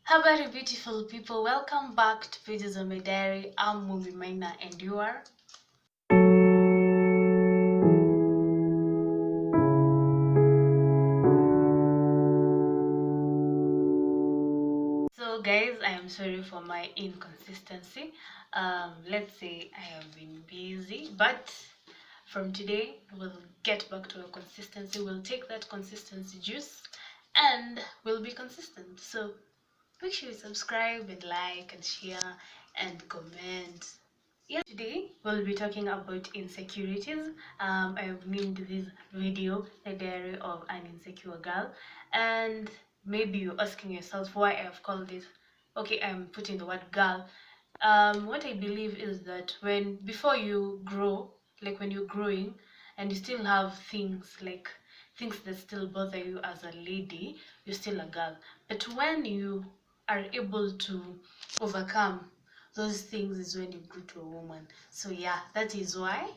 Hello, beautiful people. Welcome back to Pages of My Diary. I'm Mumbi Maina, and you are. So, guys, I am sorry for my inconsistency. Let's say I have been busy, but from today we'll get back to our consistency. We'll take that consistency juice, and we'll be consistent. So, make sure you subscribe and like and share and comment. Yeah, today we'll be talking about insecurities. I have named this video The Diary of an Insecure Girl, and maybe you're asking yourself why I have called it. Okay, I'm putting the word girl. What I believe is that before you grow, like when you're growing and you still have things that still bother you as a lady, you're still a girl. But when you are able to overcome those things is when you grow to a woman. So yeah, that is why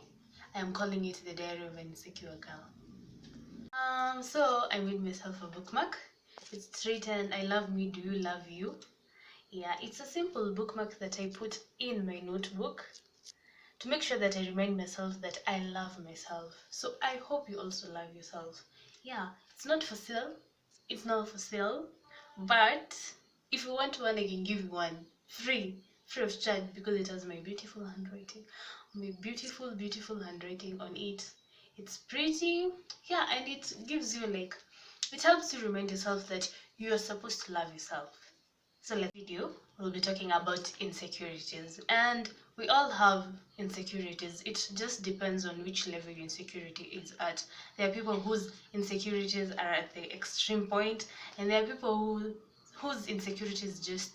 I am calling it The Diary of an Insecure Girl. So I made myself a bookmark. It's written, I love me, do you love you? Yeah, it's a simple bookmark that I put in my notebook to make sure that I remind myself that I love myself. So I hope you also love yourself. Yeah, it's not for sale. It's not for sale. But if you want one, I can give you one free of charge because it has my beautiful handwriting. My beautiful, beautiful handwriting on it. It's pretty. Yeah, and it gives you it helps you remind yourself that you are supposed to love yourself. So let's video we'll be talking about insecurities, and we all have insecurities. It just depends on which level your insecurity is at. There are people whose insecurities are at the extreme point, and there are people whose insecurities just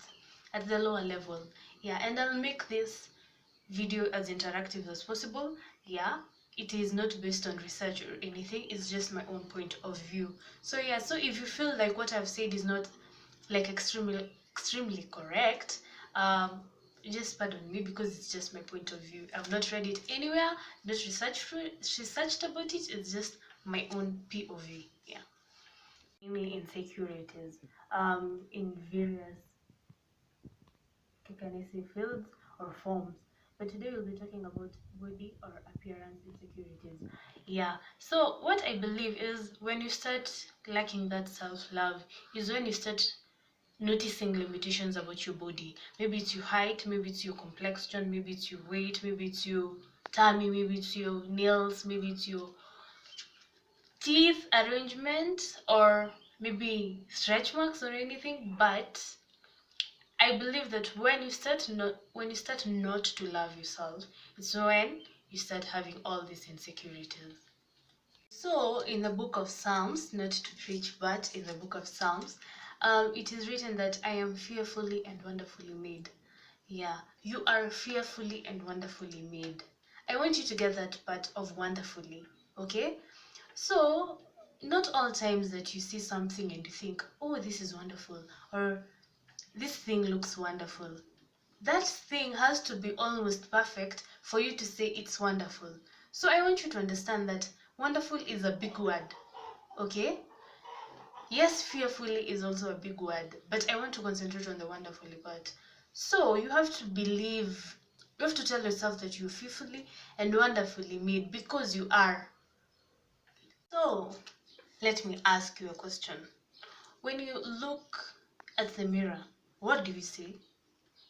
at the lower level. Yeah, and I'll make this video as interactive as possible. Yeah, it is not based on research or anything, it's just my own point of view. So yeah, so if you feel like what I've said is not extremely correct, um just pardon me because it's just my point of view. I've not read it anywhere, not researched about it. It's just my own POV. Yeah, mainly insecurities in various, can I say, fields or forms. But today we'll be talking about body or appearance insecurities. Yeah, so what I believe is when you start lacking that self-love is when you start noticing limitations about your body. Maybe it's your height, maybe it's your complexion, maybe it's your weight, maybe it's your tummy, maybe it's your nails, maybe it's your teeth arrangement, or maybe stretch marks or anything. But I believe that when you start not to love yourself, it's when you start having all these insecurities. So in the book of Psalms, not to preach, but in the book of Psalms, it is written that I am fearfully and wonderfully made. Yeah, you are fearfully and wonderfully made. I want you to get that part of wonderfully, okay? So, not all times that you see something and you think, oh, this is wonderful, or this thing looks wonderful. That thing has to be almost perfect for you to say it's wonderful. So I want you to understand that wonderful is a big word, okay? Yes, fearfully is also a big word, but I want to concentrate on the wonderfully part. So you have to believe, you have to tell yourself that you're fearfully and wonderfully made because you are. So let me ask you a question. When you look at the mirror, what do you see?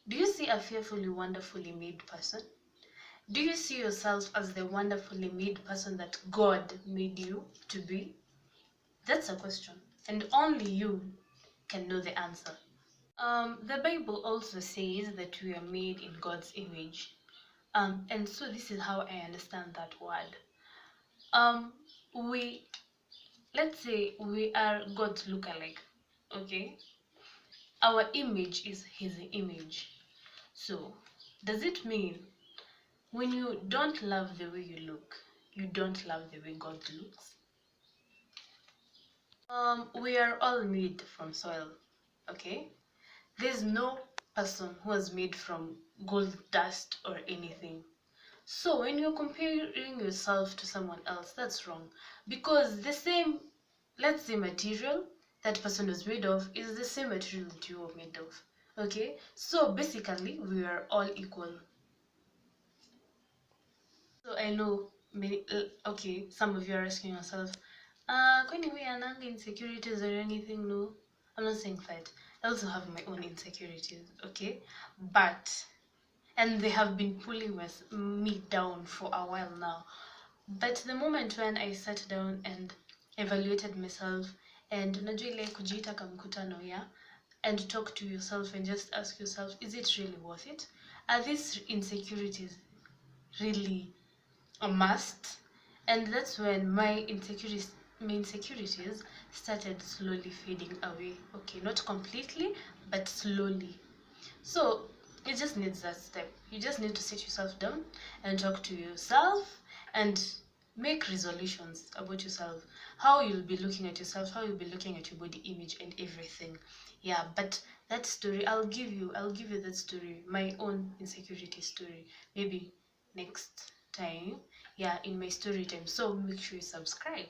Do you see a fearfully, wonderfully made person? Do you see yourself as the wonderfully made person that God made you to be? That's a question, and only you can know the answer. The Bible also says that we are made in God's image. And so this is how I understand that word. Um, we, let's say we are God's lookalike, okay? Our image is His image. So, does it mean when you don't love the way you look, you don't love the way God looks? We are all made from soil, okay? There's no person who was made from gold dust or anything. So when you're comparing yourself to someone else, that's wrong. Because the same, let's say, material, that person was made of is the same material that you were made of. Okay, so basically we are all equal. So I know many, okay, some of you are asking yourself, kwani we ananga insecurities or anything? No, I'm not saying that. I also have my own insecurities, okay? But, and they have been pulling me down for a while now. But the moment when I sat down and evaluated myself, and unajua ile kujiita kamkutano, yeah, and talk to yourself and just ask yourself, is it really worth it? Are these insecurities really a must? And that's when my insecurities started slowly fading away. Okay, not completely, but slowly. So it just needs that step. You just need to sit yourself down and talk to yourself and make resolutions about yourself, how you'll be looking at yourself, how you'll be looking at your body image and everything. Yeah, but that story I'll give you that story, my own insecurity story, maybe next time, yeah, in my story time. So make sure you subscribe.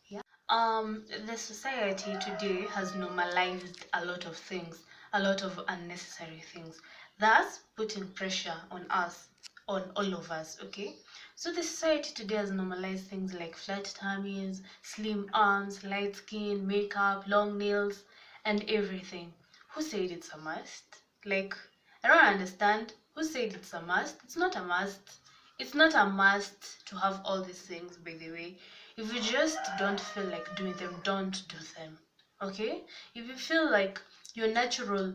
Yeah. The society today has normalized a lot of things, a lot of unnecessary things, thus putting pressure on us, on all of us. Okay, so the society today has normalized things like flat tummies, slim arms, light skin, makeup, long nails, and everything. Who said it's a must? Like, I don't understand. Who said it's a must? It's not a must. It's not a must to have all these things, by the way. If you just don't feel like doing them, don't do them. Okay? If you feel like your natural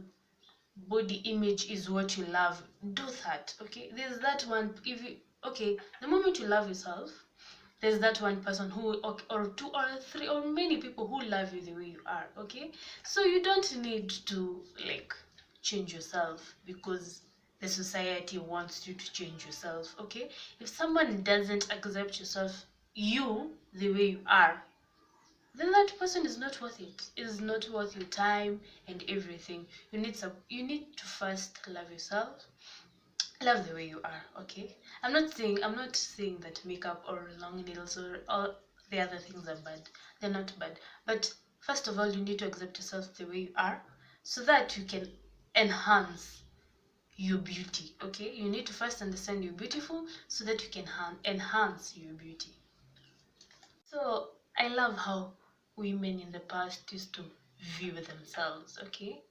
body image is what you love, do that. Okay? There's that one, okay, the moment you love yourself, there's that one person who, or two or three or many people who love you the way you are. Okay, so you don't need to like change yourself because the society wants you to change yourself. Okay, if someone doesn't accept yourself, you the way you are, then that person is not worth it, is not worth your time and everything. You need to first love yourself, love the way you are. Okay, I'm not saying that makeup or long nails or all the other things are bad. They're not bad, but first of all you need to accept yourself the way you are so that you can enhance your beauty. Okay, you need to first understand you're beautiful so that you can enhance your beauty. So I love how women in the past used to view themselves. Okay,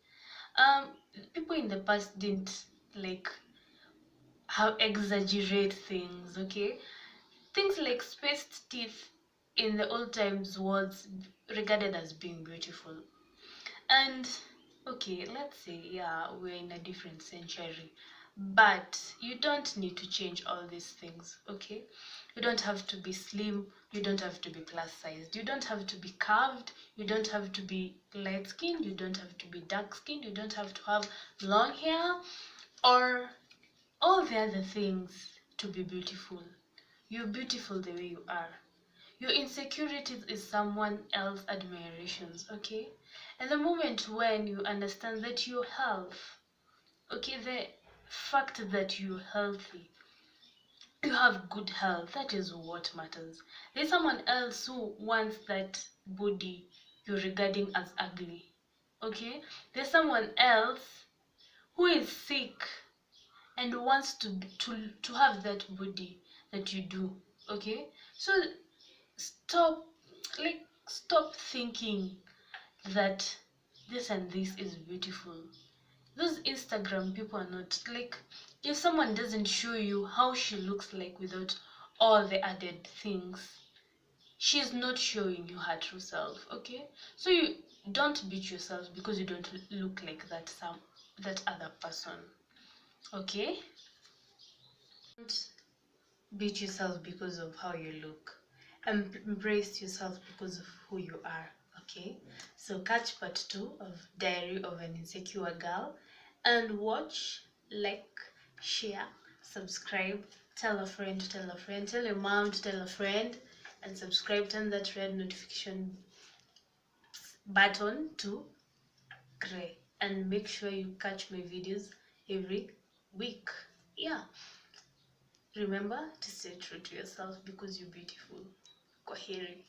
um people in the past didn't like how exaggerate things. Okay, things like spaced teeth in the old times was regarded as being beautiful. And okay, let's say, yeah, we're in a different century, but you don't need to change all these things. Okay, you don't have to be slim, you don't have to be plus sized, you don't have to be curved, you don't have to be light skinned, you don't have to be dark skinned, you don't have to have long hair or all the other things to be beautiful. You're beautiful the way you are. Your insecurities is someone else's admirations, okay? And the moment when you understand that your health, okay, the fact that you're healthy, you have good health, that is what matters. There's someone else who wants that body you're regarding as ugly, okay? There's someone else who is sick and wants to have that body that you do. Okay, so stop, stop thinking that this and this is beautiful. Those Instagram people are not like, if someone doesn't show you how she looks like without all the added things, she's not showing you her true self. Okay, so you don't beat yourself because you don't look like that other person. Okay, don't beat yourself because of how you look. Embrace yourself because of who you are. Okay, so catch part 2 of Diary of an Insecure Girl and watch, like, share, subscribe, tell a friend to tell a friend, tell your mom to tell a friend, and subscribe. Turn that red notification button to gray and make sure you catch my videos every week. Yeah, remember to stay true to yourself because you're beautiful. Kwaheri.